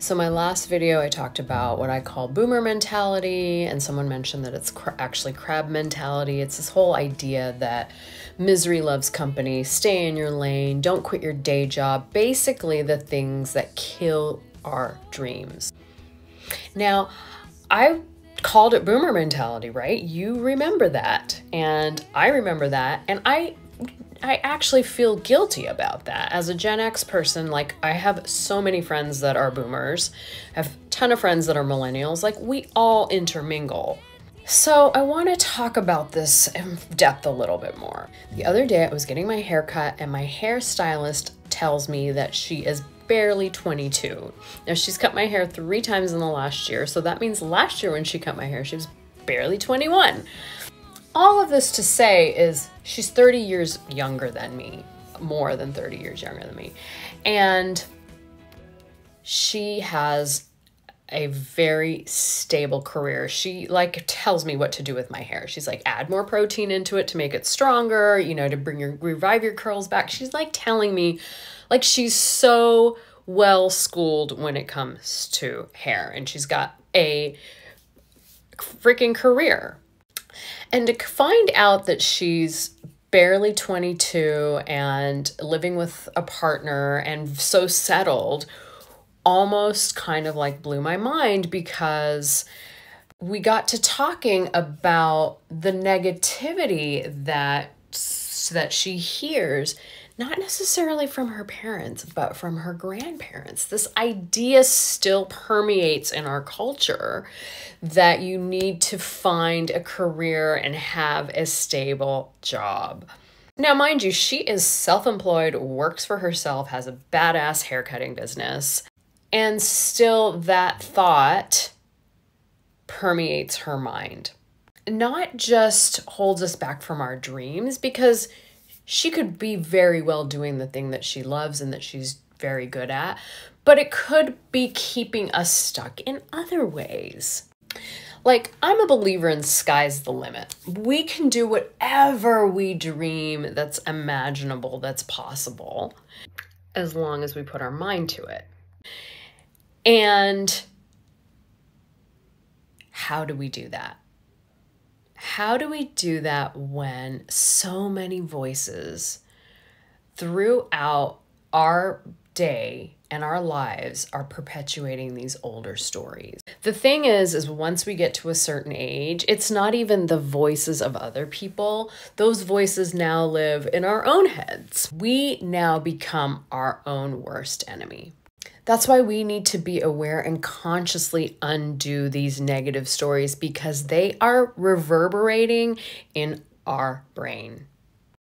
So my last video, I talked about what I call boomer mentality, and someone mentioned that it's actually crab mentality. It's this whole idea that misery loves company, stay in your lane, don't quit your day job, basically the things that kill our dreams. Now, I called it boomer mentality, right? You remember that, and I remember that, and I actually feel guilty about that. As a Gen X person, like, I have so many friends that are boomers. I have a ton of friends that are millennials. Like, we all intermingle. So I want to talk about this in depth a little bit more. The other day I was getting my hair cut, and my hairstylist tells me that she is barely 22. Now, she's cut my hair 3 times in the last year. So that means last year when she cut my hair, she was barely 21. All of this to say is she's 30 years younger than me, more than 30 years younger than me. And she has a very stable career. She like tells me what to do with my hair. She's like, add more protein into it to make it stronger, you know, to revive your curls back. She's like telling me, like, she's so well schooled when it comes to hair, and she's got a freaking career. And to find out that she's barely 22 and living with a partner and so settled almost kind of like blew my mind, because we got to talking about the negativity that she hears, not necessarily from her parents, but from her grandparents. This idea still permeates in our culture that you need to find a career and have a stable job. Now, mind you, she is self-employed, works for herself, has a badass haircutting business, and still that thought permeates her mind. Not just holds us back from our dreams, because she could be very well doing the thing that she loves and that she's very good at, but it could be keeping us stuck in other ways. Like, I'm a believer in sky's the limit. We can do whatever we dream that's imaginable, that's possible, as long as we put our mind to it. And how do we do that? How do we do that when so many voices throughout our day and our lives are perpetuating these older stories? The thing is once we get to a certain age, it's not even the voices of other people. Those voices now live in our own heads. We now become our own worst enemy. That's why we need to be aware and consciously undo these negative stories, because they are reverberating in our brain.